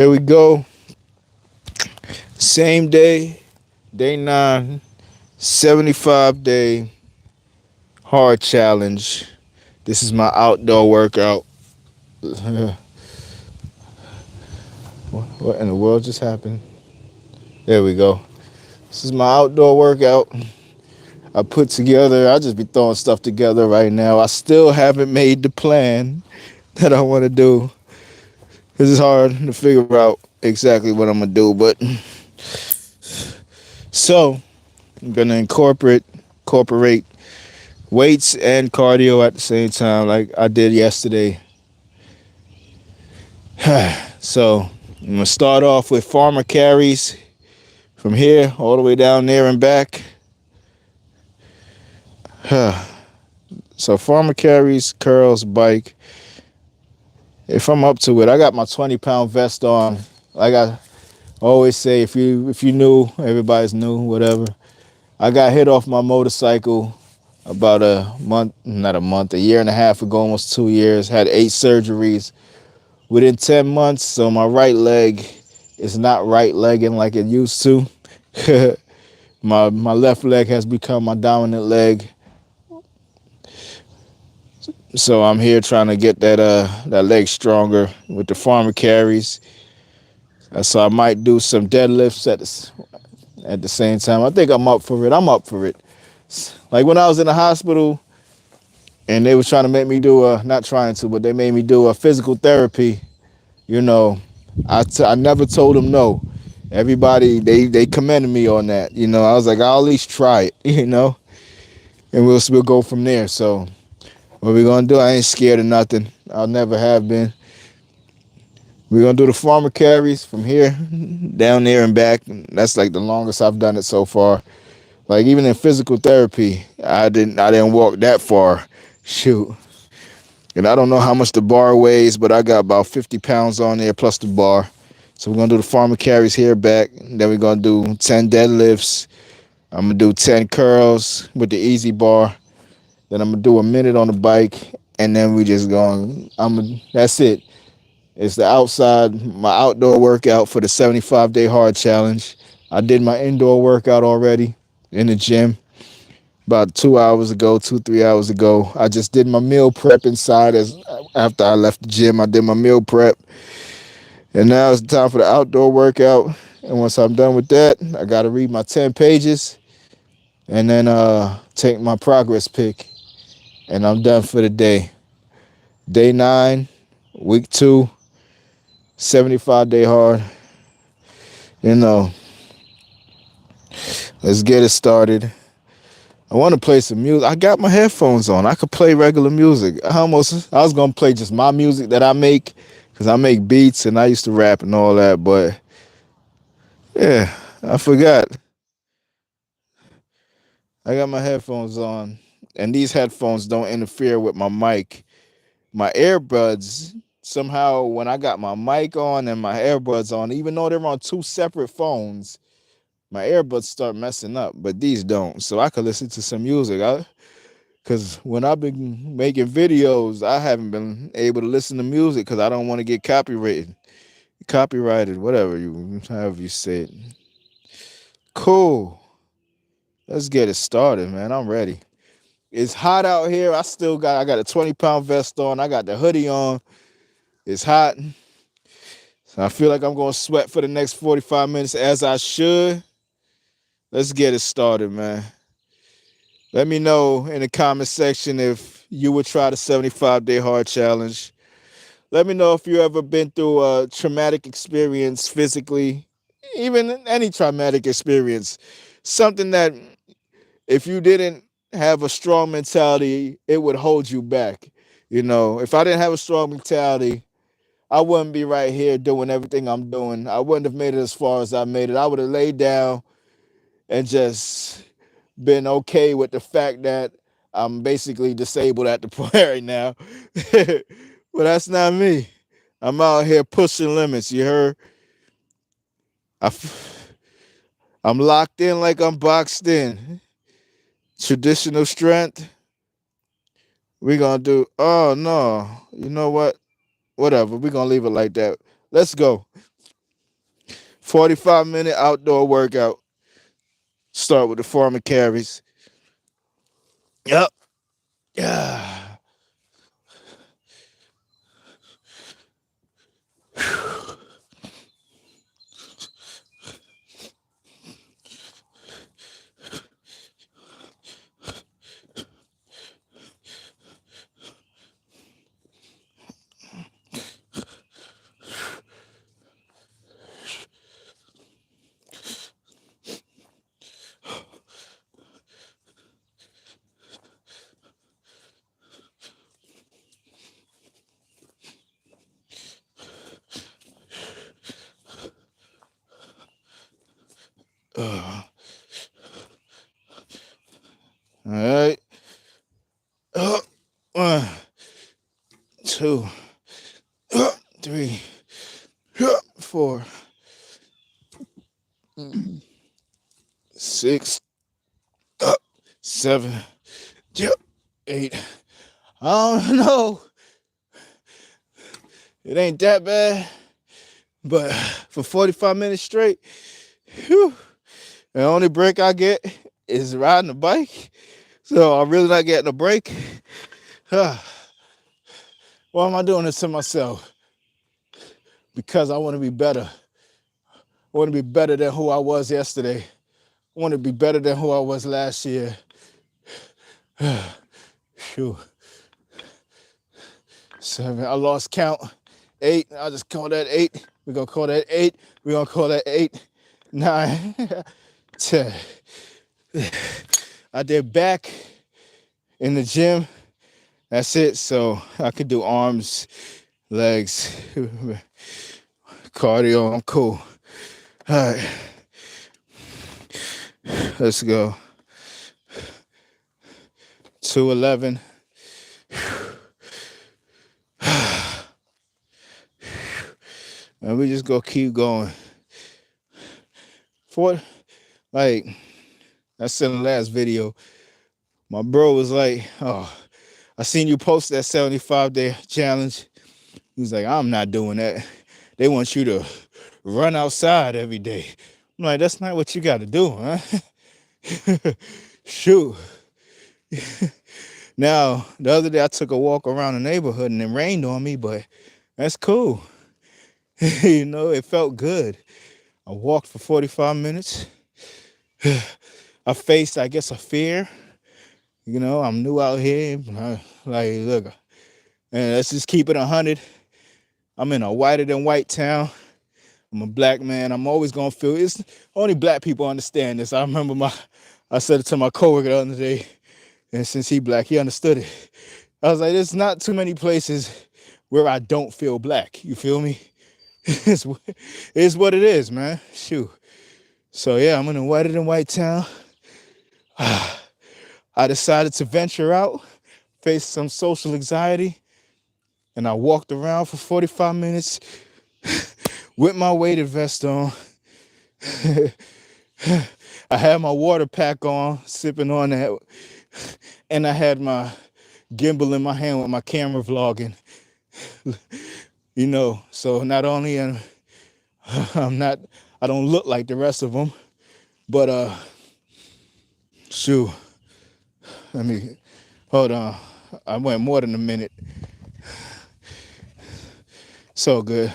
Here we go. Same day, day 9, 75-day hard challenge. This is my outdoor workout. What in the world just happened? There we go. This is my outdoor workout. I put together, I just be throwing stuff together right now. I still haven't made the plan that I want to do. Because it's hard to figure out exactly what I'm going to do. But so, I'm going to incorporate weights and cardio at the same time, like I did yesterday. So I'm gonna start off with farmer carries from here all the way down there and back. So farmer carries, curls, bike. If I'm up to it, I got my 20-pound vest on. Like I always say, if you knew, everybody's new, whatever. I got hit off my motorcycle about a month, not a month, a year and a half ago, almost 2 years. Had 8 surgeries within 10 months, so my right leg is not right legging like it used to. My left leg has become my dominant leg. So I'm here trying to get that leg stronger with the farmer carries. So I might do some deadlifts at the same time. I think I'm up for it. I'm up for it. Like when I was in the hospital and they was trying to make me do not trying to, but they made me do a physical therapy. You know, I never told them no. Everybody they commended me on that. I was like, I'll at least try it. And we'll go from there. So what we gonna do? I ain't scared of nothing. I'll never have been. We're gonna do the farmer carries from here down there and back. That's like the longest I've done it so far. Like even in physical therapy, I didn't walk that far. Shoot. And I don't know how much the bar weighs, but I got about 50 pounds on there plus the bar. So we're gonna do the farmer carries here back. Then we're gonna do 10 deadlifts. I'm gonna do 10 curls with the easy bar. Then I'm gonna do a minute on the bike, and then we just going. That's it. It's my outdoor workout for the 75-day hard challenge. I did my indoor workout already in the gym about 2 hours ago, 3 hours ago. I just did my meal prep inside as after I left the gym. I did my meal prep, and now it's time for the outdoor workout. And once I'm done with that, I got to read my 10 pages and then take my progress pic, and I'm done for the day. Day 9, week 2, 75-day hard. You know, let's get it started. I want to play some music. I got my headphones on. I could play regular music. I was going to play just my music that I make because I make beats and I used to rap and all that. But yeah, I forgot. I got my headphones on, and these headphones don't interfere with my mic. My earbuds, somehow, when I got my mic on and my earbuds on, even though they're on two separate phones, my earbuds start messing up, but these don't. So I could listen to some music. Because when I've been making videos, I haven't been able to listen to music because I don't want to get copyrighted, however you say it. Cool. Let's get it started, man. I'm ready. It's hot out here. I got a 20-pound vest on. I got the hoodie on. It's hot. So I feel like I'm going to sweat for the next 45 minutes as I should. Let's get it started, man. Let me know in the comment section if you would try the 75-day hard challenge. Let me know if you ever been through a traumatic experience physically, even any traumatic experience. Something that if you didn't have a strong mentality, it would hold you back. If I didn't have a strong mentality, I wouldn't be right here doing everything I'm doing. I wouldn't have made it as far as I made it. I would have laid down and just been okay with the fact that I'm basically disabled at the point right now. But that's not me. I'm out here pushing limits. You heard? I'm locked in like I'm boxed in. Traditional strength. We gonna do. Oh no. You know what? Whatever. We gonna leave it like that. Let's go. 45-minute outdoor workout. Start with the farmer carries. Yep. Yeah. All right. Uh, 1, 2, 3, 4, 6, 7, 8. I don't know. It ain't that bad, but for 45 minutes straight, whew, the only break I get is riding a bike. So I'm really not getting a break. Why am I doing this to myself? Because I want to be better. I want to be better than who I was yesterday. I want to be better than who I was last year. Phew. 7. I lost count. 8. I'll just call that 8. We're going to call that 8. We're going to call that 8. 9. 10. I did back in the gym. That's it. So I could do arms, legs, cardio. I'm cool. All right. Let's go. 211. And we just go keep going. Like, I said in the last video, my bro was like, oh, I seen you post that 75-day challenge. He's like, I'm not doing that. They want you to run outside every day. I'm like, that's not what you got to do, huh? Shoot. Now, the other day I took a walk around the neighborhood and it rained on me, but that's cool. You know, it felt good. I walked for 45 minutes. I faced, I guess, a fear. You know, I'm new out here. Like, look, and let's just keep it 100. I'm in a whiter than white town. I'm a black man. I'm always gonna feel it's only black people understand this. I remember I said it to my coworker the other day, and since he black, he understood it. I was like, there's not too many places where I don't feel black. You feel me? It's what it is, man. Shoot. So yeah, I'm in a whiter than white town. I decided to venture out, face some social anxiety, and I walked around for 45 minutes with my weighted vest on. I had my water pack on, sipping on that, and I had my gimbal in my hand with my camera vlogging. You know, so not only am I don't look like the rest of them, but shoot, let me, hold on. I went more than a minute. So good.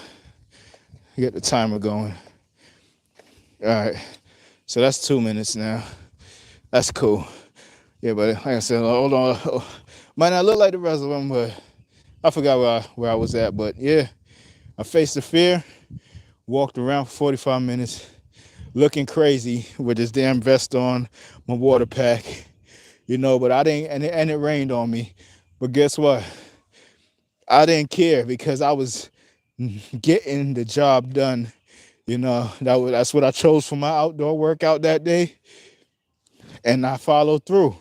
Get the timer going. All right. So that's 2 minutes now. That's cool. Yeah, but like I said, hold on. Might not look like the rest of them, but I forgot where I was at. But yeah, I faced the fear, walked around for 45 minutes, looking crazy with this damn vest on, my water pack, you know, but I didn't, and it rained on me. But guess what? I didn't care because I was getting the job done. You know, that's what I chose for my outdoor workout that day. And I followed through,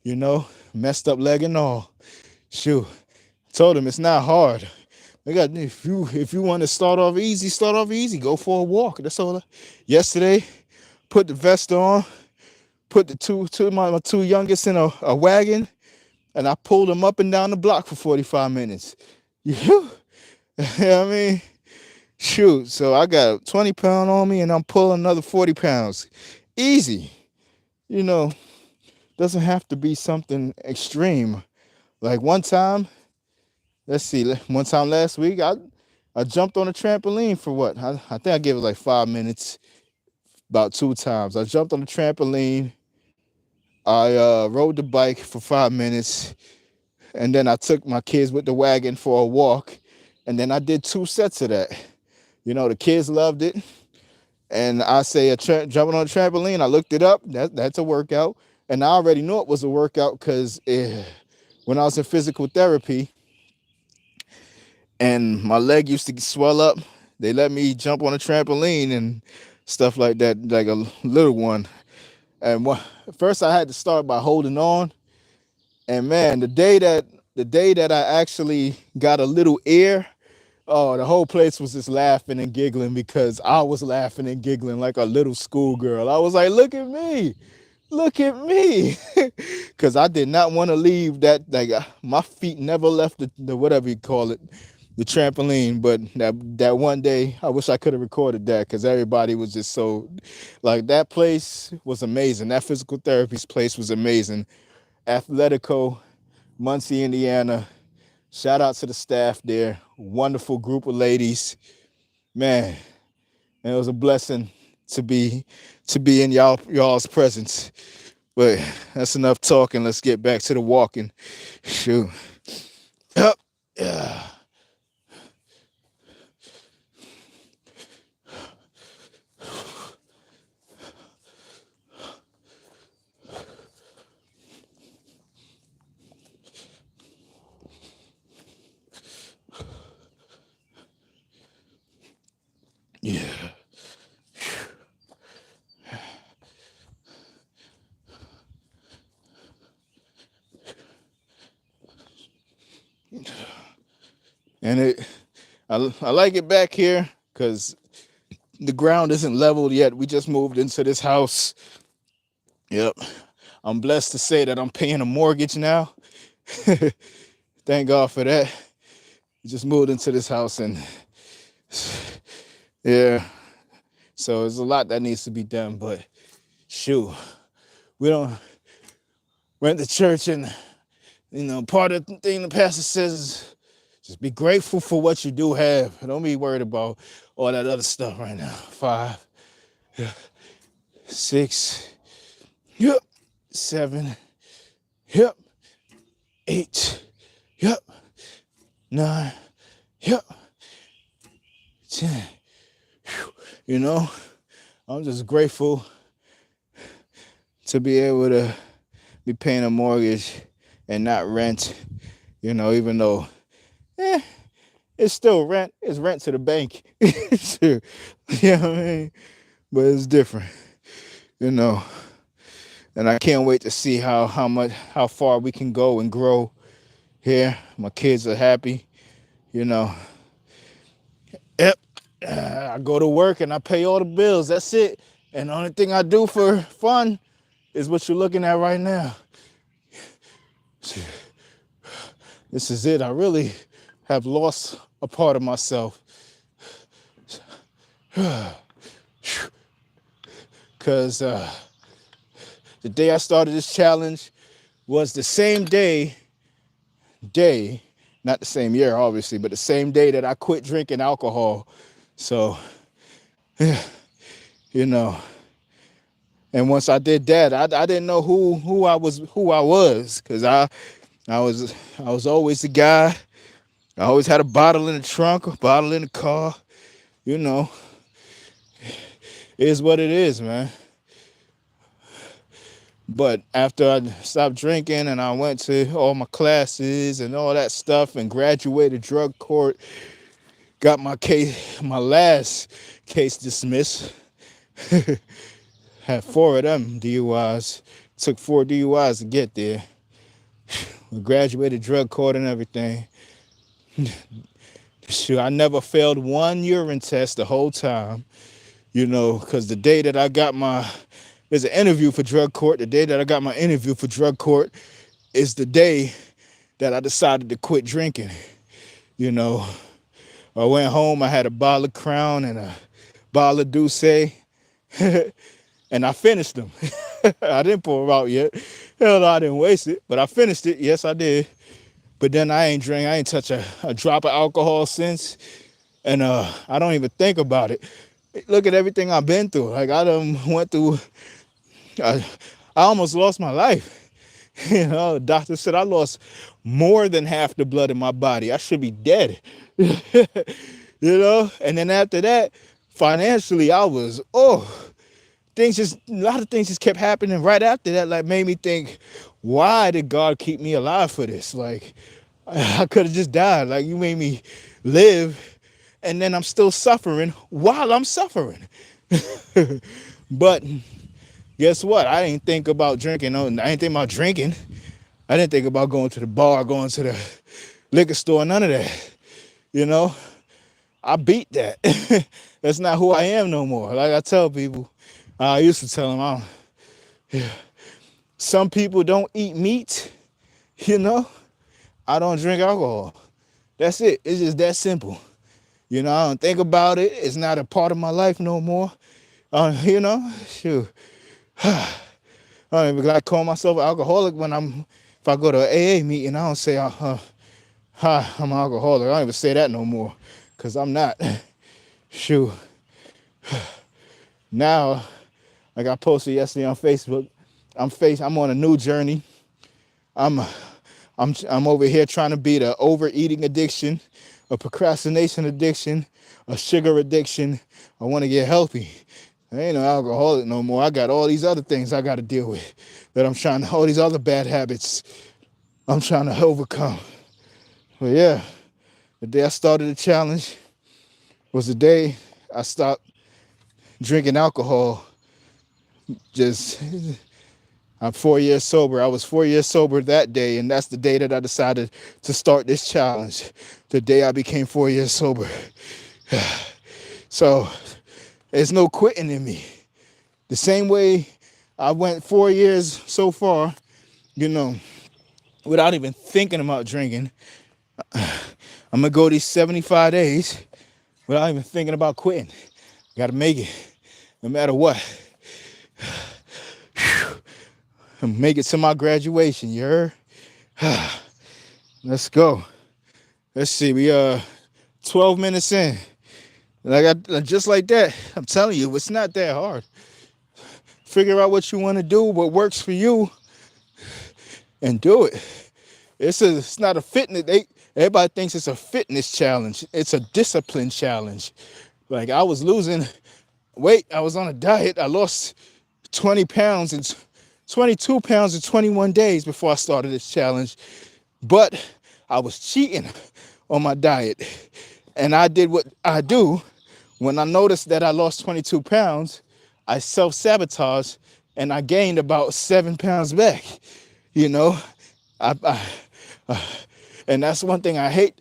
you know, messed up leg and all. Shoot, told him it's not hard. If you want to start off easy, go for a walk. That's all. Yesterday, put the vest on, put my two youngest in a wagon, and I pulled them up and down the block for 45 minutes. You know what I mean? Shoot, so I got a 20 pound on me and I'm pulling another 40 pounds. Easy. You know, doesn't have to be something extreme. Like one time, let's see, one time last week, I jumped on a trampoline for what? I think I gave it like 5 minutes, about two times. I jumped on the trampoline. I rode the bike for 5 minutes, and then I took my kids with the wagon for a walk, and then I did two sets of that. The kids loved it, and I say jumping on a trampoline. I looked it up. That's a workout, and I already knew it was a workout because when I was in physical therapy, and my leg used to swell up, they let me jump on a trampoline and stuff like that, like a little one. And first I had to start by holding on. And man, the day that I actually got a little air, oh, the whole place was just laughing and giggling because I was laughing and giggling like a little schoolgirl. I was like, look at me, because I did not want to leave that. Like my feet never left the whatever you call it, the trampoline. But that one day, I wish I could have recorded that because everybody was just so, like, that place was amazing. That physical therapy's place was amazing. Athletico, Muncie, Indiana. Shout out to the staff there. Wonderful group of ladies. Man, and it was a blessing to be in y'all's presence. But that's enough talking. Let's get back to the walking. Shoot. Yep. Yeah. Yeah. And I like it back here because the ground isn't leveled yet. We just moved into this house. Yep. I'm blessed to say that I'm paying a mortgage now. Thank God for that. We just moved into this house and yeah. So there's a lot that needs to be done, but shoot, we don't went to church and part of the thing the pastor says is just be grateful for what you do have. Don't be worried about all that other stuff right now. 5, 6, yep, 7, yep, 8, yep, 9, yep, 10. I'm just grateful to be able to be paying a mortgage and not rent, even though it's still rent. It's rent to the bank. Sure. You know what I mean? But it's different, you know. And I can't wait to see how far we can go and grow here. My kids are happy, you know. Yep. I go to work and I pay all the bills. That's it. And the only thing I do for fun is what you're looking at right now. This is it. I really have lost a part of myself. Because the day I started this challenge was the same day, not the same year, obviously, but the same day that I quit drinking alcohol. So, you know, and once I did that, I didn't know who I was, because I was always the guy. I always had a bottle in the trunk, a bottle in the car. You know, it is what it is, man. But after I stopped drinking and I went to all my classes and all that stuff and graduated drug court, got my last case dismissed. Had 4 of them DUIs. Took 4 DUIs to get there. Graduated drug court and everything. Sure, I never failed one urine test the whole time, because the day that I got there's an interview for drug court. The day that I got my interview for drug court is the day that I decided to quit drinking. I went home. I had a bottle of Crown and a bottle of Douce, and I finished them. I didn't pour it out yet. Hell no, I didn't waste it, but I finished it. Yes, I did. But then I ain't touch a drop of alcohol since, and I don't even think about it. Look at everything I've been through. Like I done went through. I, I almost lost my life. You know, the doctor said I lost more than half the blood in my body. I should be dead. You know, and then after that, financially, I was things just a lot of things just kept happening right after that. Like made me think, why did God keep me alive for this? Like I could have just died. Like you made me live, and then I'm still suffering while I'm suffering. But guess what? I didn't think about drinking. I didn't think about drinking. I didn't think about going to the bar, going to the liquor store, none of that. You know, I beat that. That's not who I am no more. Like I tell people, I used to tell them, some people don't eat meat. You know, I don't drink alcohol. That's it. It's just that simple. You know, I don't think about it. It's not a part of my life no more. You know, shoot. I don't even like call myself an alcoholic if I go to an AA meeting, I don't say, hi, I'm an alcoholic. I don't even say that no more, because I'm not. Shoot. Now, like I posted yesterday on Facebook, I'm on a new journey. I'm over here trying to beat a overeating addiction, a procrastination addiction, a sugar addiction. I want to get healthy. I ain't no alcoholic no more. I got all these other things I got to deal with that all these other bad habits I'm trying to overcome. But yeah, the day I started the challenge was the day I stopped drinking alcohol. I'm 4 years sober. I was 4 years sober that day, and that's the day that I decided to start this challenge. The day I became 4 years sober. So there's no quitting in me. The same way I went 4 years so far, you know, without even thinking about drinking. I'm gonna go these 75 days without even thinking about quitting. Gotta make it, no matter what. Make it to my graduation, you heard? Let's go. Let's see, we 12 minutes in. Just like that, I'm telling you, it's not that hard. Figure out what you want to do, what works for you, and do it. It's not a fitness. Everybody thinks it's a fitness challenge. It's a discipline challenge. Like I was losing weight. I was on a diet. I lost 20 pounds and 22 pounds in 21 days before I started this challenge. But I was cheating on my diet. And I did what I do when I noticed that I lost 22 pounds. I self-sabotaged and I gained about 7 pounds back. You know, and that's one thing I hate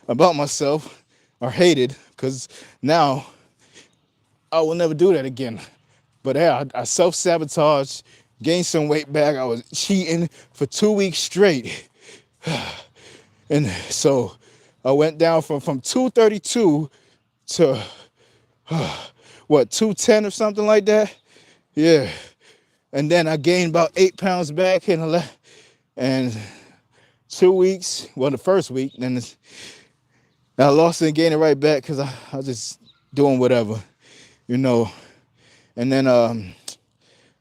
about myself, or hated, because now I will never do that again. But yeah, I self-sabotaged, gained some weight back. I was cheating for 2 weeks straight. And so I went down from 232 to 210 or something like that. Yeah. And then I gained about 8 pounds back and 2 weeks. Well, the first week, then I lost it and gained it right back because I was just doing whatever, you know. And then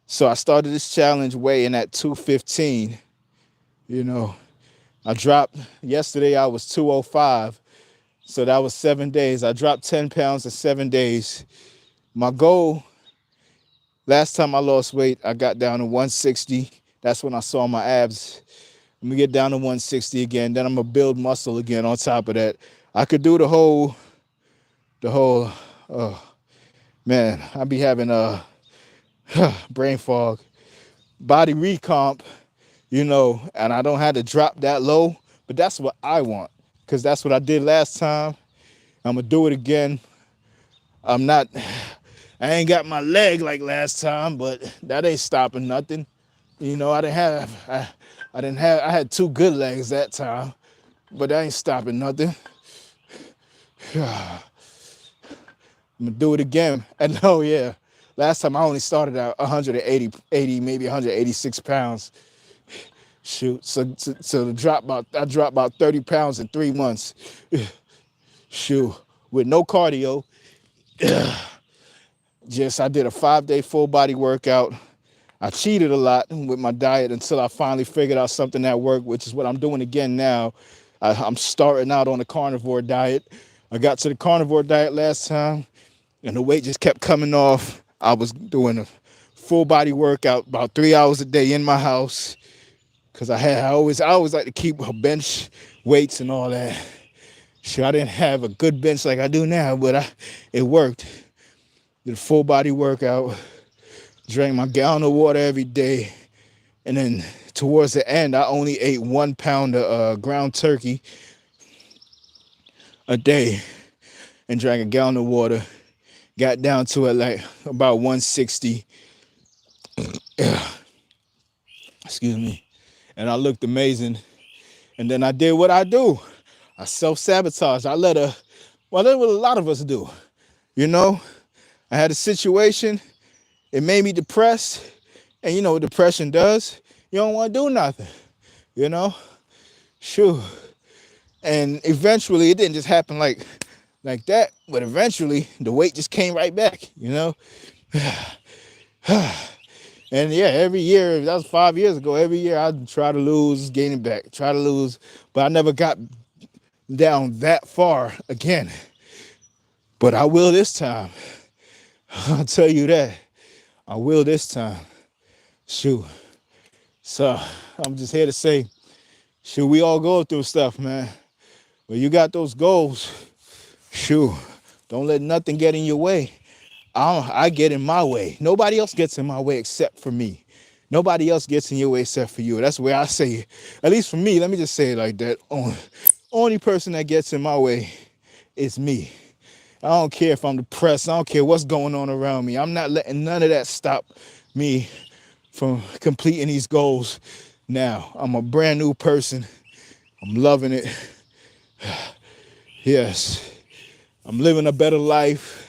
so I started this challenge weighing at 215. You know, I dropped yesterday. I was 205, so that was 7 days. I dropped 10 pounds in 7 days. My goal, last time I lost weight, I got down to 160. That's when I saw my abs. I'm gonna get down to 160 again. Then I'm gonna build muscle again on top of that. I could do the whole, man, I be having brain fog, body recomp, you know, and I don't have to drop that low, but that's what I want, because that's what I did last time. I'm gonna do it again. I ain't got my leg like last time, but that ain't stopping nothing. You know, I had 2 good legs that time, but that ain't stopping nothing. I'm gonna do it again. And oh yeah, last time I only started at 180, maybe 186 pounds. Shoot, so I dropped about 30 pounds in 3 months. Shoot, with no cardio. Just I did a 5-day full body workout. I cheated a lot with my diet until I finally figured out something that worked, which is what I'm doing again now. I'm starting out on the carnivore diet. I got to the carnivore diet last time, and the weight just kept coming off. I was doing a full body workout about 3 hours a day in my house because I always like to keep a bench weights and all that. Sure, I didn't have a good bench like I do now, but it worked. Did a full body workout, drank my gallon of water every day, and then towards the end, I only ate 1 pound of ground turkey a day and drank a gallon of water. Got down to it like about 160. Excuse me. And I looked amazing. And then I did what I do. I self-sabotage. Well, that's what a lot of us do. You know, I had a situation. It made me depressed. And you know what depression does? You don't want to do nothing. You know? Shoo. And eventually, it didn't just happen like that, but eventually the weight just came right back, you know? And yeah, every year, that was 5 years ago, every year I'd try to lose, gain it back, try to lose, but I never got down that far again. But I will this time. I'll tell you that. I will this time. Shoot. So I'm just here to say, shoot, we all go through stuff, man. When you got those goals, shoot, don't let nothing get in your way. I get in my way. Nobody else gets in my way except for me. Nobody else gets in your way except for you. That's where I say it. At least for me, let me just say it like that. Only person that gets in my way is me. I don't care if I'm depressed. I don't care what's going on around me. I'm not letting none of that stop me from completing these goals. Now, I'm a brand new person. I'm loving it. Yes, I'm living a better life.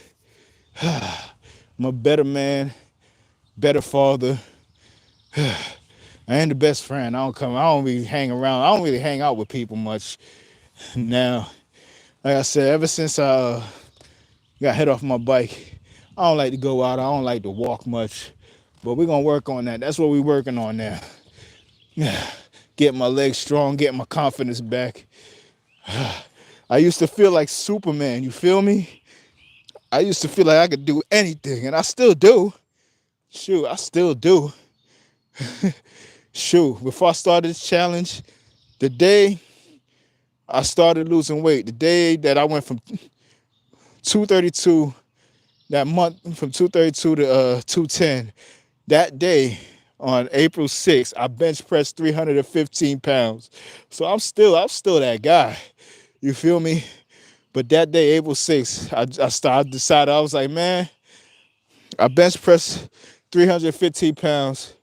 I'm a better man, better father. I ain't the best friend. I don't really hang around. I don't really hang out with people much now. Like I said, ever since I got hit off my bike, I don't like to go out. I don't like to walk much. But we're going to work on that. That's what we're working on now. Get my legs strong, get my confidence back. I used to feel like Superman, you feel me? I used to feel like I could do anything, and I still do. Shoot, I still do. Shoot, before I started this challenge, the day I started losing weight, the day that I went from 232, that month from 232 to 210, that day on April 6th, I bench pressed 315 pounds. So I'm still that guy. You feel me? But that day, April 6th, I decided, I was like, man, I bench pressed 315 pounds,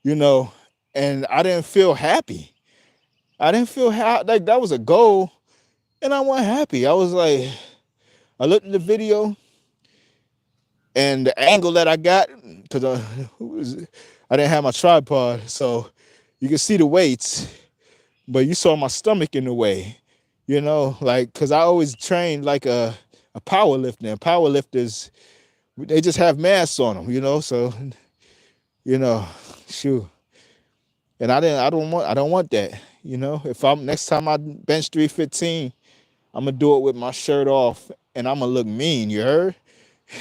you know, and I didn't feel happy. I didn't feel like that was a goal, and I wasn't happy. I was like, I looked at the video, and the angle that I got, because I didn't have my tripod, so you can see the weights, but you saw my stomach in the way, you know, like, because I always trained like a power lifter, and power lifters, they just have mass on them, you know, so, you know, shoot. And I don't want that, you know. If I'm next time I bench 315, I'm gonna do it with my shirt off, and I'm gonna look mean. You heard?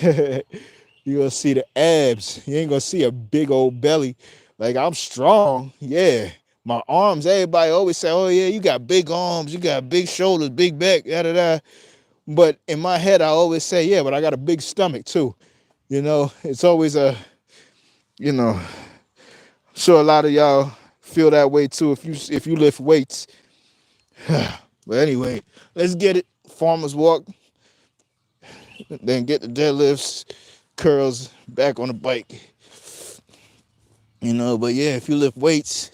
You gonna see the abs. You ain't gonna see a big old belly. Like I'm strong, yeah. My arms, everybody always say, "Oh yeah, you got big arms, you got big shoulders, big back, da da da." But in my head, I always say, "Yeah, but I got a big stomach too." You know, it's always you know, I'm sure a lot of y'all feel that way too if you lift weights. But anyway, let's get it. Farmers walk, then get the deadlifts, curls back on the bike. You know, but yeah, if you lift weights,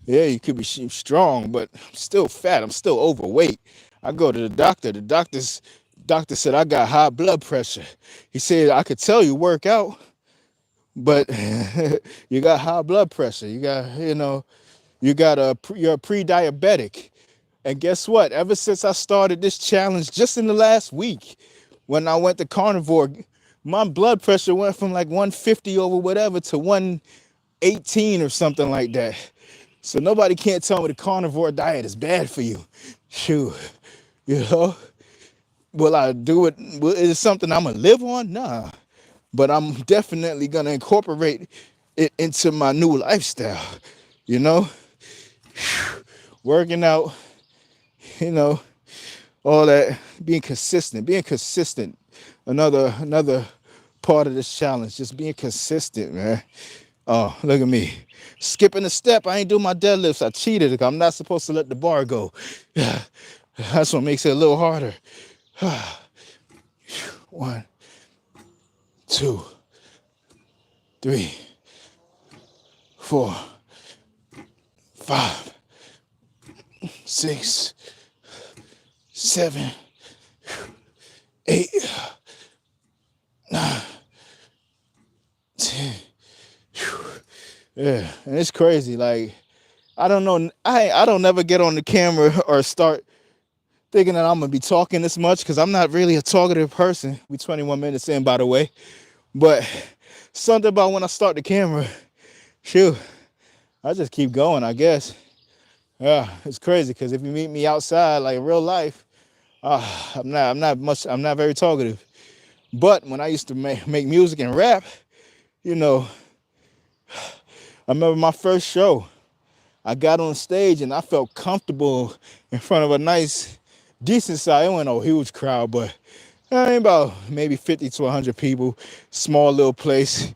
yeah, you could be strong, but I'm still fat. I'm still overweight. I go to the doctor. Doctor said I got high blood pressure. He said I could tell you work out, but you got high blood pressure. You're a pre-diabetic. And guess what? Ever since I started this challenge just in the last week, when I went to carnivore, my blood pressure went from like 150 over whatever to 118 or something like that. So nobody can't tell me the carnivore diet is bad for you. Shoot, you know? Will I do it? Is it something I'm gonna live on? Nah. But I'm definitely gonna incorporate it into my new lifestyle. You know, working out, you know, all that, being consistent. Another part of this challenge, just being consistent, man. Oh, look at me. Skipping a step. I ain't do my deadlifts. I cheated. I'm not supposed to let the bar go. That's what makes it a little harder. One, two, three, four, five, six, seven, eight, nine, 10. Yeah, and it's crazy. Like, I don't know. I don't never get on the camera or start thinking that I'm gonna be talking this much because I'm not really a talkative person. We 21 minutes in, by the way. But something about when I start the camera, shoot, I just keep going, I guess. Yeah, it's crazy because if you meet me outside, like in real life, I'm not very talkative. But when I used to make music and rap, you know, I remember my first show. I got on stage and I felt comfortable in front of a nice, decent size. It wasn't a huge crowd, but I mean about maybe 50 to 100 people, small little place.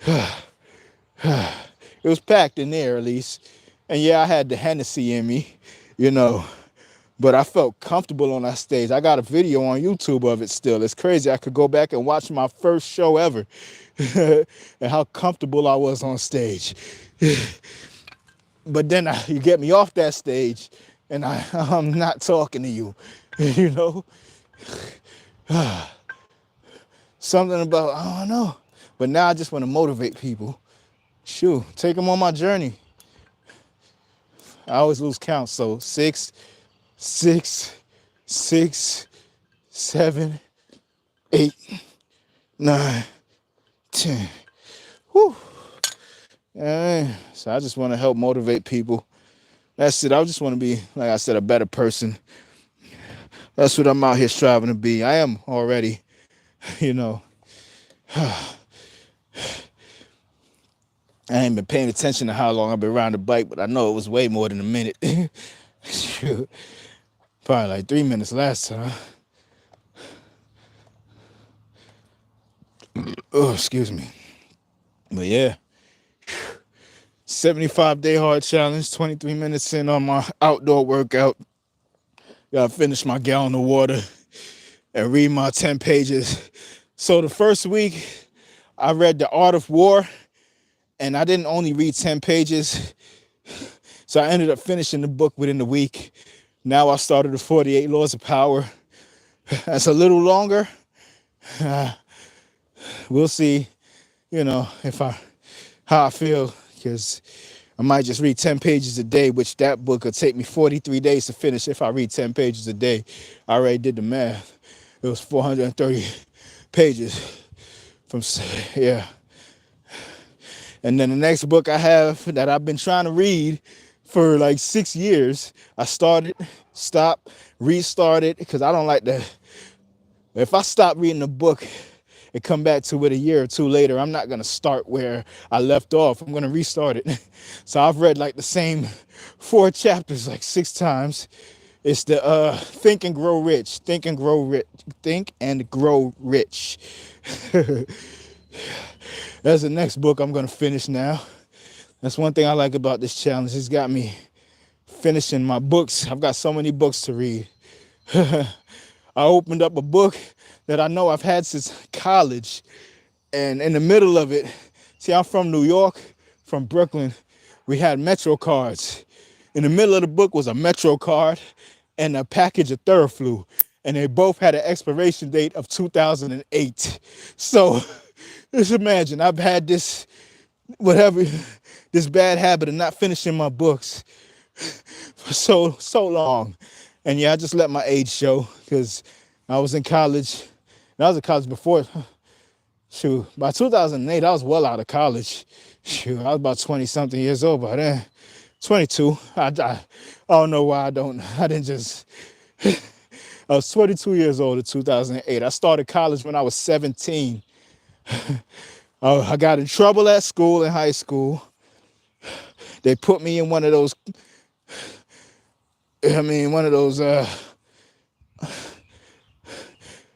It was packed in there at least. And yeah, I had the Hennessy in me, you know, but I felt comfortable on that stage. I got a video on YouTube of it still. It's crazy. I could go back and watch my first show ever and how comfortable I was on stage. But then you get me off that stage and I'm not talking to you, you know? Something about, I don't know. But now I just want to motivate people. Shoot, take them on my journey. I always lose count. So 6, 6, 6, 7, 8, 9, 10. Whew. So I just want to help motivate people. That's it. I just want to be, like I said, a better person. That's what I'm out here striving to be. I am already, you know. I ain't been paying attention to how long I've been riding the bike, but I know it was way more than a minute. Probably like 3 minutes last time. Oh, excuse me. But yeah. 75-day hard challenge, 23 minutes in on my outdoor workout. Gotta finish my gallon of water and read my 10 pages. So the first week, I read The Art of War, and I didn't only read 10 pages. So I ended up finishing the book within the week. Now I started the 48 Laws of Power. That's a little longer. We'll see, you know, how I feel, because I might just read 10 pages a day, which that book will take me 43 days to finish if I read 10 pages a day. I already did the math. It was 430 pages yeah. And then the next book I have that I've been trying to read for like 6 years, I started, stopped, restarted, because I don't like that. If I stop reading a book and come back to it a year or two later, I'm not going to start where I left off. I'm going to restart it. So I've read like the same 4 chapters like 6 times. It's the Think and Grow Rich. Think and Grow Rich. Think and Grow Rich. That's the next book I'm going to finish now. That's one thing I like about this challenge. It's got me finishing my books. I've got so many books to read. I opened up a book that I know I've had since college. And in the middle of it, see, I'm from New York, from Brooklyn. We had Metro cards. In the middle of the book was a Metro card. and a package of Theraflu, and they both had an expiration date of 2008. So just imagine, I've had this whatever this bad habit of not finishing my books for so long, and yeah, I just let my age show because I was in college. And I was in college before. Shoot, by 2008, I was well out of college. Shoot, I was about 20 something years old by then. 22. I don't know why I didn't just. I was 22 years old in 2008. I started college when I was 17. I got in trouble at school, in high school. They put me in one of those,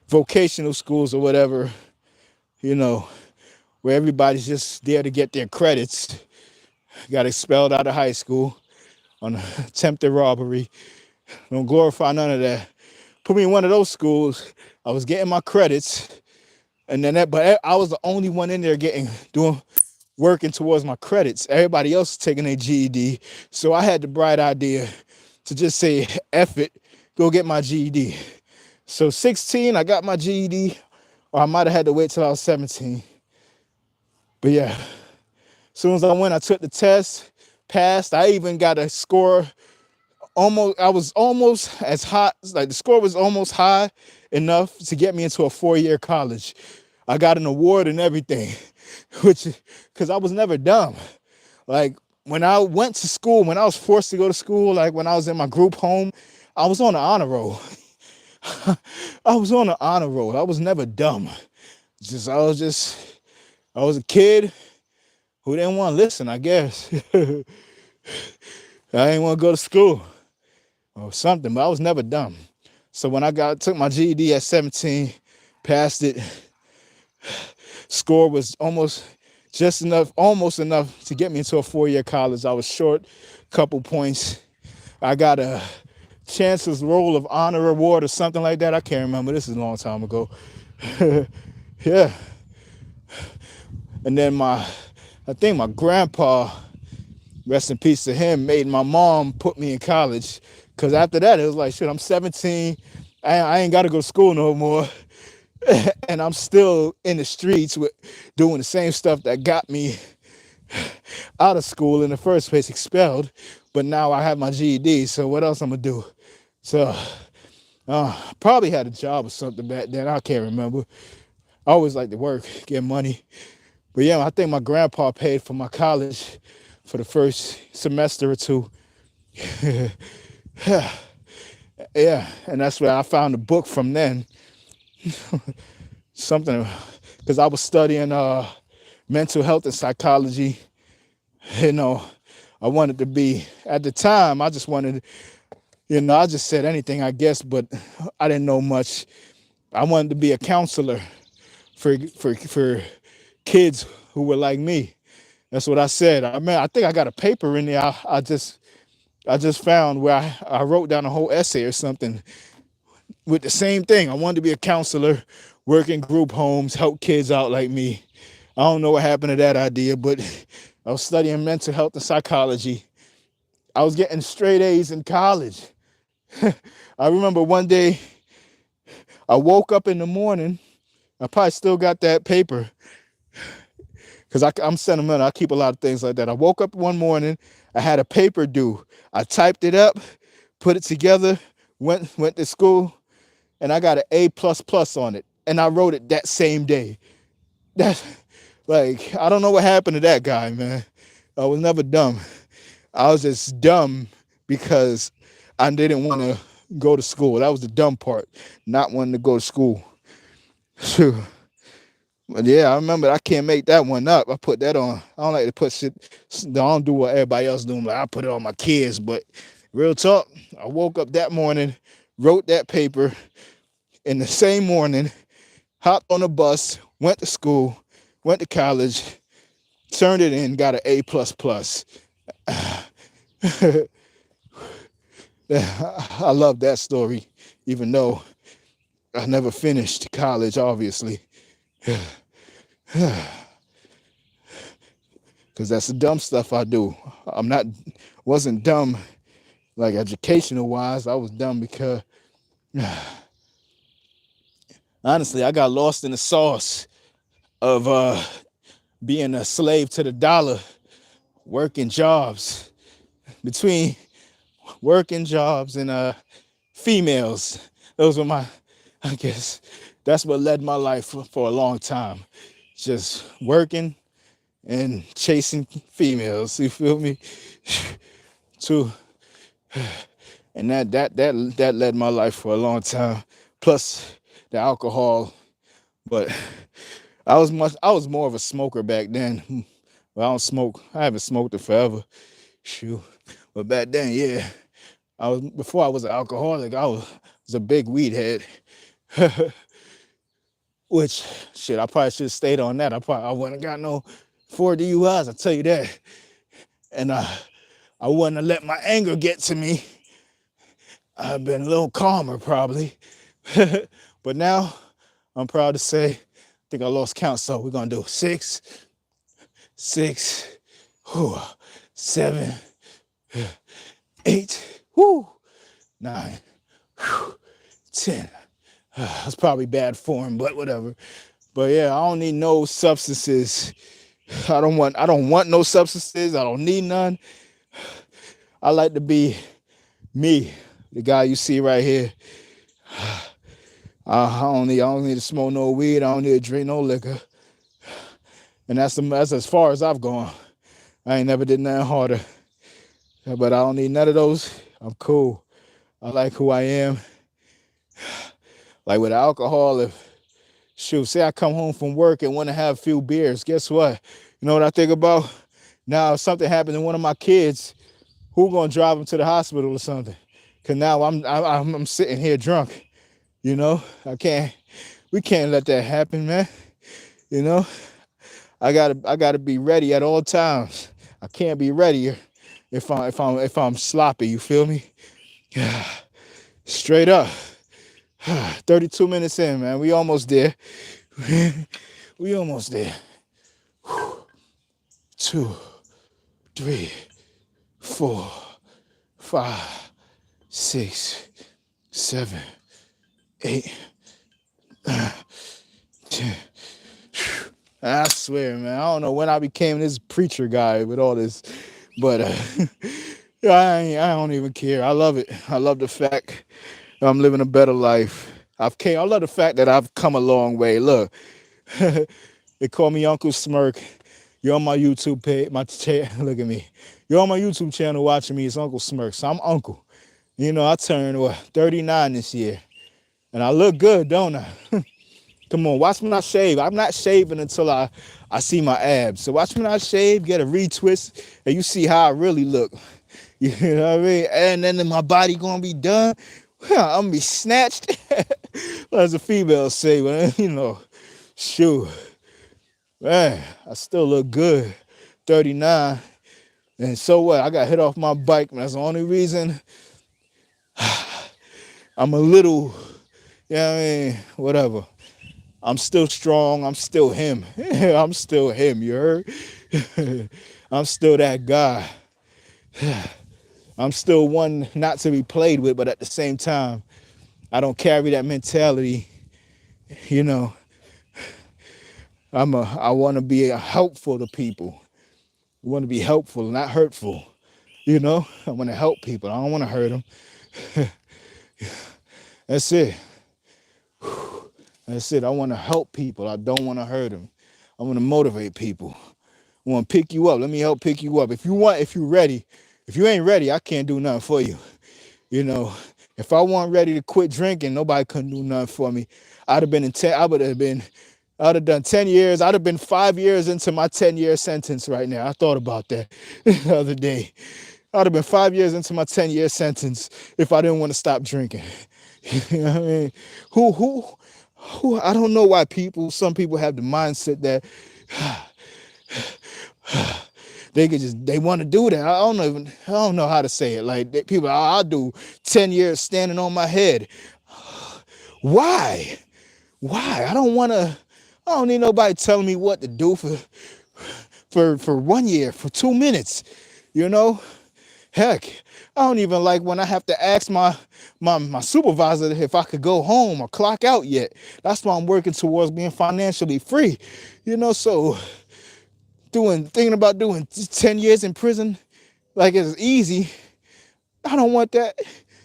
vocational schools or whatever, you know, where everybody's just there to get their credits. Got expelled out of high school on attempted robbery. Don't glorify none of that. Put me in one of those schools. I was getting my credits, and then but I was the only one in there working towards my credits. Everybody else was taking their GED, so I had the bright idea to just say, F it, go get my GED. So 16, I got my GED, or I might have had to wait till I was 17. But yeah, as soon as I went, I took the test, passed. I even got a score I was almost as high, like the score was almost high enough to get me into a 4-year college. I got an award and everything, because I was never dumb. Like when I went to school, when I was forced to go to school, like when I was in my group home, I was on the honor roll. I was on the honor roll. I was never dumb. I was a kid who didn't want to listen, I guess. I didn't want to go to school or something, but I was never dumb. So when I took my GED at 17, passed it, score was almost enough to get me into a 4-year college. I was short a couple points. I got a Chancellor's Roll of Honor Award or something like that. I can't remember. This is a long time ago. Yeah. And then I think my grandpa, rest in peace to him, made my mom put me in college. Because after that, it was like, shit, I'm 17. I ain't got to go to school no more. And I'm still in the streets doing the same stuff that got me out of school in the first place, expelled. But now I have my GED, so what else I'm going to do? So probably had a job or something back then. I can't remember. I always like to work, get money. But yeah, I think my grandpa paid for my college for the first semester or two. Yeah, and that's where I found a book from then. Something, because I was studying mental health and psychology. I wanted to be, at the time, I just wanted, I just said anything, I guess, but I didn't know much. I wanted to be a counselor for kids who were like me. That's what I said. I think I got a paper in there. I just found where I wrote down a whole essay or something with the same thing. I wanted to be a counselor, work in group homes, help kids out like me. I don't know what happened to that idea, but I was studying mental health and psychology. I was getting straight A's in college. I remember one day I woke up in the morning. I probably still got that paper because I'm sentimental. I keep a lot of things like that. I woke up one morning. I had a paper due. I typed it up, put it together, went to school, and I got an A++ on it. And I wrote it that same day. That's like, I don't know what happened to that guy, man. I was never dumb. I was just dumb because I didn't want to go to school. That was the dumb part, not wanting to go to school. But yeah, I remember I can't make that one up. I put that on. I don't like to put shit. I don't do what everybody else doing. Like I put it on my kids. But real talk, I woke up that morning, wrote that paper in the same morning, hopped on a bus, went to school, went to college, turned it in, got an A++. I love that story, even though I never finished college, obviously. Because that's the dumb stuff I do. Wasn't dumb like educational wise, I was dumb because honestly, I got lost in the sauce of being a slave to the dollar, working jobs between working jobs and females. Those were my, I guess, that's what led my life for a long time. Just working and chasing females. You feel me? Too, and that led my life for a long time. Plus the alcohol, but I was more of a smoker back then. Well, I don't smoke. I haven't smoked it forever. Shoot. But back then, yeah. I was before I was an alcoholic, I was a big weed head. Which shit, I probably should have stayed on that. I wouldn't have got no 4 DUIs, I'll tell you that. And I wouldn't have let my anger get to me. I've been a little calmer probably. But now I'm proud to say, I think I lost count, so we're gonna do 6, 6, whew, 7, 8, whoo, 9, whew, 10. That's probably bad form, but whatever. But yeah, I don't need no substances. I don't want no substances. I don't need none. I like to be me, the guy you see right here. I don't need to smoke no weed. I don't need to drink no liquor. And that's as far as I've gone. I ain't never did nothing harder. But I don't need none of those. I'm cool. I like who I am. Like with alcohol, say I come home from work and want to have a few beers, guess what? You know what I think about? Now if something happened to one of my kids, who gonna drive them to the hospital or something? Cause now I'm sitting here drunk. You know, we can't let that happen, man. You know, I gotta be ready at all times. I can't be ready if I'm sloppy. You feel me? Straight up. 32 minutes in, man. We almost there. We almost there. 2, 3, 4, 5, 6, 7, 8, 10. I swear, man. I don't know when I became this preacher guy with all this, but I don't even care. I love it. I love the fact that I'm living a better life. I love the fact that I've come a long way. Look, they call me Uncle Smirk. You're on my YouTube page. Look at me. You're on my YouTube channel watching me. It's Uncle Smirk. So I'm Uncle. You know, I turned 39 this year, and I look good, don't I? Come on, watch when I shave. I'm not shaving until I see my abs. So watch when I shave, get a retwist, and you see how I really look. You know what I mean? And then my body gonna be done. I'm gonna be snatched. As the females say, well, you know, shoot. Man, I still look good. 39. And so what? I got hit off my bike, and that's the only reason I'm a little, you know what I mean? Whatever. I'm still strong. I'm still him. I'm still him, you heard? I'm still that guy. I'm still one not to be played with, but at the same time, I don't carry that mentality. You know, I want to be helpful to people. I want to be helpful, not hurtful. You know, I want to help people. I don't want to hurt them. That's it. That's it. I want to help people. I don't want to hurt them. I want to motivate people. I want to pick you up. Let me help pick you up. If you're ready. If you ain't ready, I can't do nothing for you. You know, if I wasn't ready to quit drinking, nobody couldn't do nothing for me. I'd have done 10 years. I'd have been 5 years into my 10-year sentence right now. I thought about that the other day. I'd have been 5 years into my 10-year sentence if I didn't want to stop drinking. You know what I mean? Who, I don't know why some people have the mindset that they want to do that. I don't know how to say it. Like people, I'll do 10 years standing on my head. Why? I don't need nobody telling me what to do for 1 year, for 2 minutes. You know? Heck, I don't even like when I have to ask my supervisor if I could go home or clock out yet. That's why I'm working towards being financially free. So thinking about doing 10 years in prison like it's easy. I don't want that.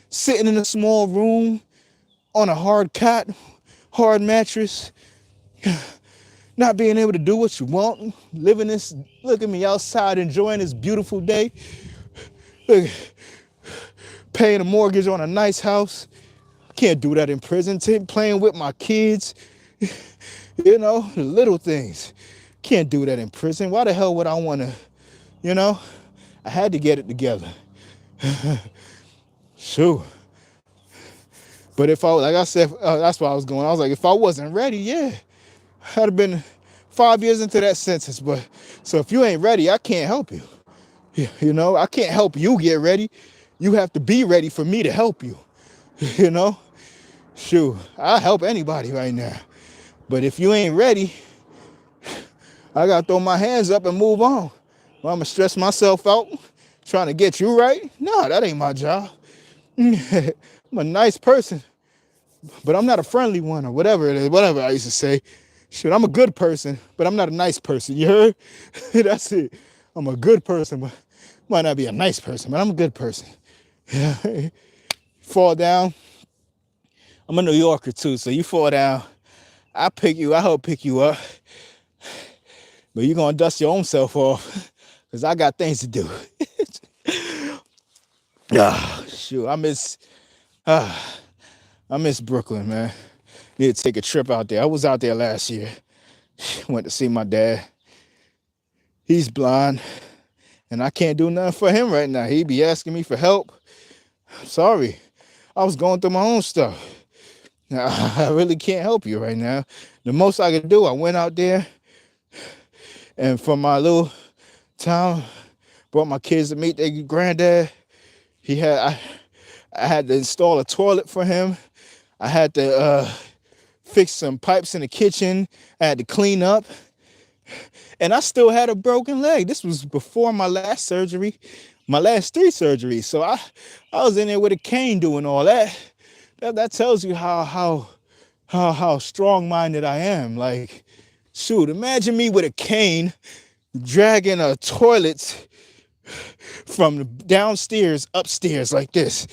Sitting in a small room on a hard cot, hard mattress, not being able to do what you want, living this, look at me outside enjoying this beautiful day, look, paying a mortgage on a nice house. Can't do that in prison. Playing with my kids, the little things. Can't do that in prison. Why the hell would I want to, I had to get it together. Shoot. But if like I said, that's why I was going. I was like, if I wasn't ready, yeah, I'd have been 5 years into that sentence. But so if you ain't ready, I can't help you. I can't help you get ready. You have to be ready for me to help you. Shoot, I'll help anybody right now. But if you ain't ready, I got to throw my hands up and move on. Well, I'm going to stress myself out trying to get you right? No, that ain't my job. I'm a nice person, but I'm not a friendly one or whatever it is, whatever I used to say. Shit, I'm a good person, but I'm not a nice person. You heard? That's it. I'm a good person, but might not be a nice person, but I'm a good person. Fall down. I'm a New Yorker too, so you fall down, I help pick you up. But you're going to dust your own self off because I got things to do. Shoot, I miss Brooklyn, man. Need to take a trip out there. I was out there last year. Went to see my dad. He's blind, and I can't do nothing for him right now. He be asking me for help. Sorry. I was going through my own stuff. I really can't help you right now. The most I could do, I went out there, and from my little town, brought my kids to meet their granddad. I had to install a toilet for him. I had to fix some pipes in the kitchen. I had to clean up. And I still had a broken leg. This was before my last surgery, my last 3 surgeries. So I was in there with a cane doing all that. That tells you how strong-minded I am. Like, shoot, imagine me with a cane dragging a toilet from downstairs upstairs like this,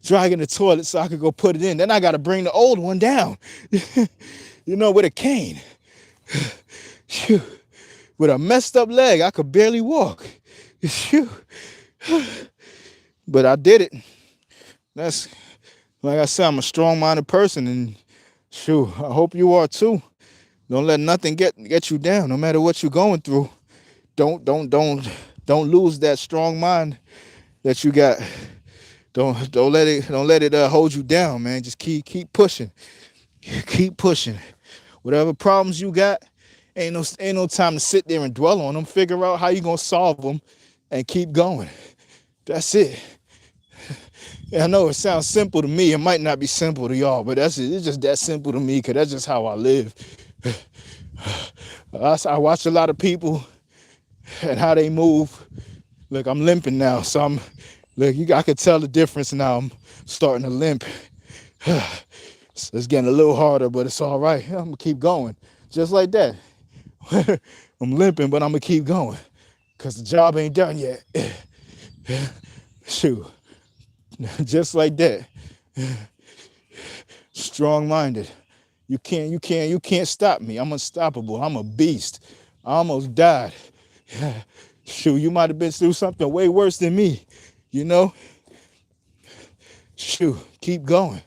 dragging the toilet so I could go put it in. Then I got to bring the old one down, with a cane. With a messed up leg, I could barely walk. But I did it. That's, like I said, I'm a strong-minded person, and shoot, I hope you are too. Don't let nothing get you down, no matter what you're going through. Don't lose that strong mind that you got. Don't let it hold you down, man. Just keep pushing. Keep pushing. Whatever problems you got, ain't no time to sit there and dwell on them. Figure out how you gonna solve them and keep going. That's it. I know it sounds simple to me. It might not be simple to y'all, but it's just that simple to me, because that's just how I live. I watch a lot of people and how they move. Look, I'm limping now, so I could tell the difference now. I'm starting to limp. So it's getting a little harder, but it's all right. I'm gonna keep going, just like that. I'm limping, but I'm gonna keep going, because the job ain't done yet. Shoot, just like that. Strong-minded. You can't stop me. I'm unstoppable. I'm a beast. I almost died. Shoot, you might have been through something way worse than me, Shoot, keep going.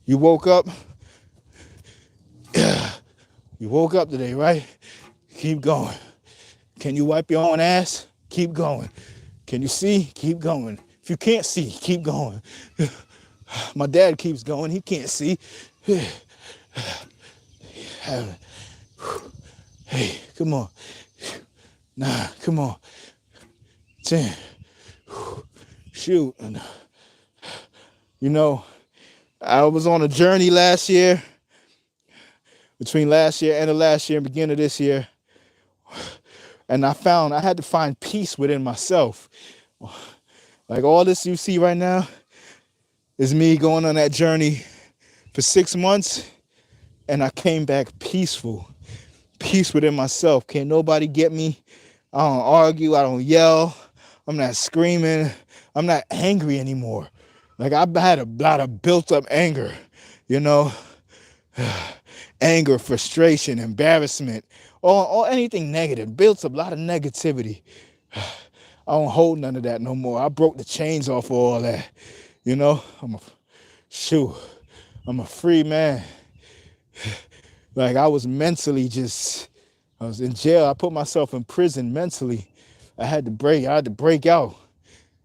You woke up. You woke up today, right? Keep going. Can you wipe your own ass? Keep going. Can you see? Keep going. If you can't see, keep going. My dad keeps going. He can't see. Hey, come on. 9, come on. 10. Shoot. I was on a journey last year, between last year and the last year and beginning of this year. And I had to find peace within myself. Like all this you see right now is me going on that journey for 6 months, and I came back peaceful, peace within myself. Can't nobody get me. I don't argue. I don't yell. I'm not screaming. I'm not angry anymore. Like I've had a lot of built up anger, you know, anger, frustration, embarrassment, or anything negative. Built up a lot of negativity. I don't hold none of that no more. I broke the chains off of all that. You know, I'm a free man. Like I was mentally I was in jail. I put myself in prison mentally. I had to break out.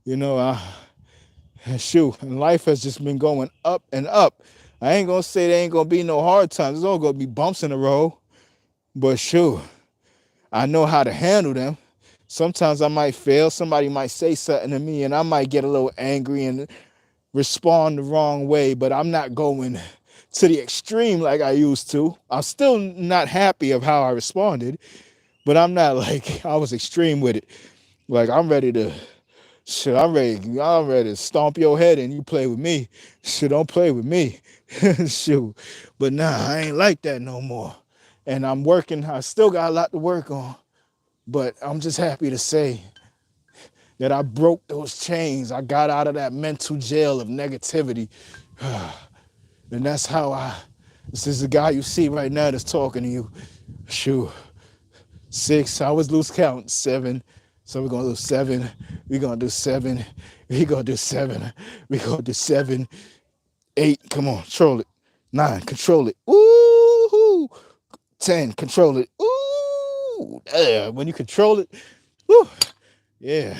You know, and life has just been going up and up. I ain't gonna say there ain't gonna be no hard times. There's all gonna be bumps in the road. But I know how to handle them. Sometimes I might fail. Somebody might say something to me and I might get a little angry and respond the wrong way, but I'm not going to the extreme like I used to. I'm still not happy of how I responded, but I'm not like I was extreme with it. Like I'm ready to I'm ready to stomp your head and you play with me. Don't play with me. But nah, I ain't like that no more. And I'm working, I still got a lot to work on, but I'm just happy to say that I broke those chains. I got out of that mental jail of negativity. And that's how this is the guy you see right now that's talking to you. 6, I always lose count, 7. So we're gonna do 7, we're gonna do 7, we're gonna do 7, we're gonna do 7, 8, come on, control it. 9, control it. Ooh, 10, control it. Ooh, yeah, when you control it, woo, yeah.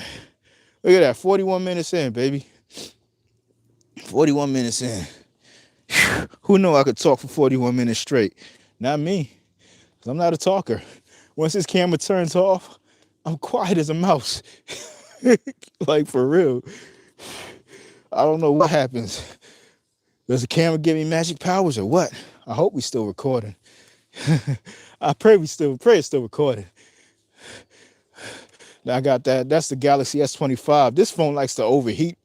Look at that, 41 minutes in, baby. 41 minutes in. Who knew I could talk for 41 minutes straight? Not me, because I'm not a talker. Once this camera turns off, I'm quiet as a mouse. Like, for real. I don't know what happens. Does the camera give me magic powers or what? I hope we still recording. I pray it's still recording. Now I got that. That's the Galaxy S25. This phone likes to overheat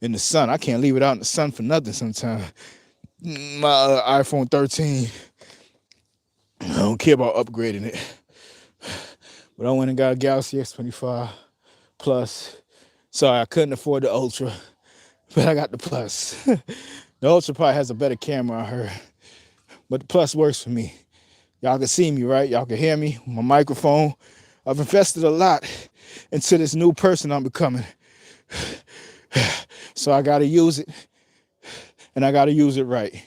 in the sun. I can't leave it out in the sun for nothing sometimes. My iPhone 13, I don't care about upgrading it. But I went and got a Galaxy S25 Plus. Sorry, I couldn't afford the Ultra, but I got the Plus. The Ultra probably has a better camera, I heard. But the Plus works for me. Y'all can see me, right? Y'all can hear me. My microphone. I've invested a lot into this new person I'm becoming. So I got to use it. And I got to use it right.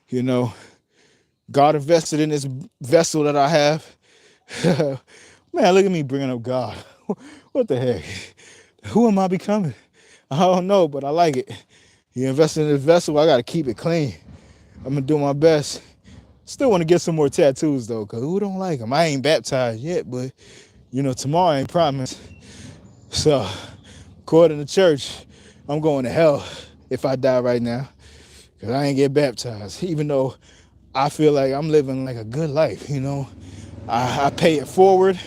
You know, God invested in this vessel that I have. Man, look at me bringing up God. What the heck? Who am I becoming? I don't know, but I like it. You invested in this vessel, I got to keep it clean. I'm going to do my best. Still want to get some more tattoos, though, because who don't like them? I ain't baptized yet, but, you know, tomorrow ain't promised. So, according to church, I'm going to hell if I die right now, because I ain't get baptized, even though I feel like I'm living like a good life, you know. I pay it forward.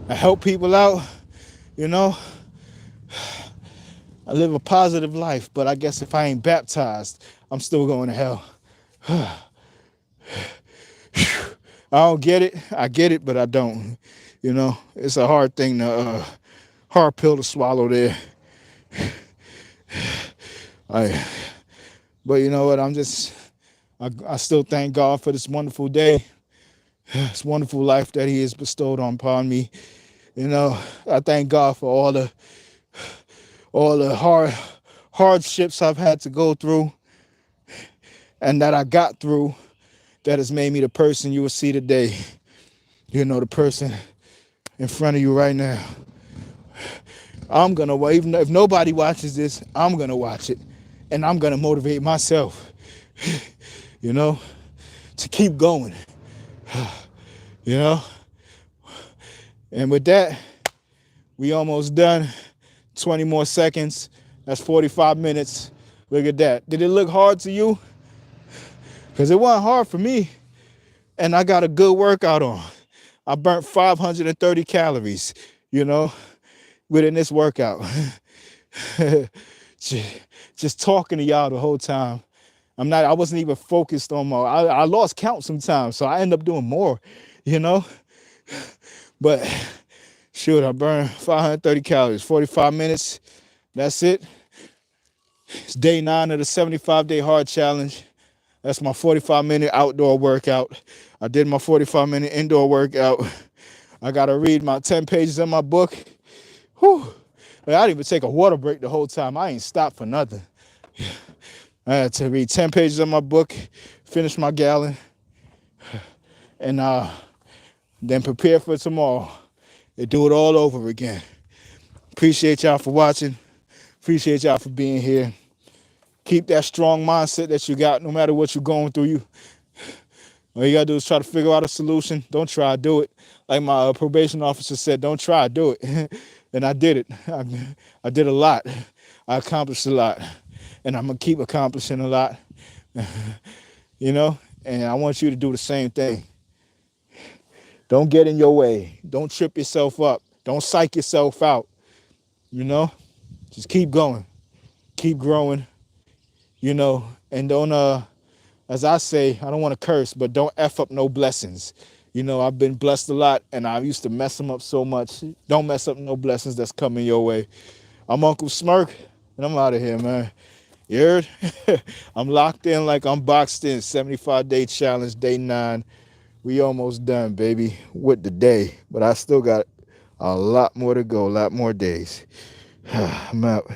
I help people out, you know. I live a positive life, but I guess if I ain't baptized, I'm still going to hell. I don't get it. I get it, but I don't. You know, it's a hard thing hard pill to swallow there. But you know what? I still thank God for this wonderful day, this wonderful life that He has bestowed upon me. You know, I thank God for all the hardships I've had to go through, and that I got through, that has made me the person you will see today. You know, the person in front of you right now. I'm gonna, even if nobody watches this, I'm gonna watch it, and I'm gonna motivate myself, you know, to keep going, you know. And with that, we almost done. 20 more seconds. That's 45 minutes. Look at that. Did it look hard to you? Because it wasn't hard for me. And I got a good workout on. I burnt 530 calories, you know, within this workout. Just talking to y'all the whole time. I wasn't even focused on I lost count sometimes, so I end up doing more, you know? But shoot, I burned 530 calories, 45 minutes. That's it. It's day 9 of the 75-day hard challenge. That's my 45-minute outdoor workout. I did my 45-minute indoor workout. I got to read my 10 pages of my book. Whew. Like, I didn't even take a water break the whole time. I ain't stopped for nothing. I had to read 10 pages of my book, finish my gallon, and then prepare for tomorrow and do it all over again. Appreciate y'all for watching. Appreciate y'all for being here. Keep that strong mindset that you got no matter what you're going through. All you gotta do is try to figure out a solution. Don't try, do it. Like my probation officer said, don't try, do it. And I did it. I did a lot. I accomplished a lot. And I'm gonna keep accomplishing a lot. You know? And I want you to do the same thing. Don't get in your way. Don't trip yourself up. Don't psych yourself out. You know? Just keep going. Keep growing. You know, and don't as I say, I don't want to curse, but don't F up no blessings. You know, I've been blessed a lot and I used to mess them up so much. Don't mess up no blessings that's coming your way. I'm Uncle Smirk and I'm out of here, man. You heard? I'm locked in like I'm boxed in. 75-day challenge, day 9. We almost done, baby, with the day. But I still got a lot more to go, a lot more days. I'm out.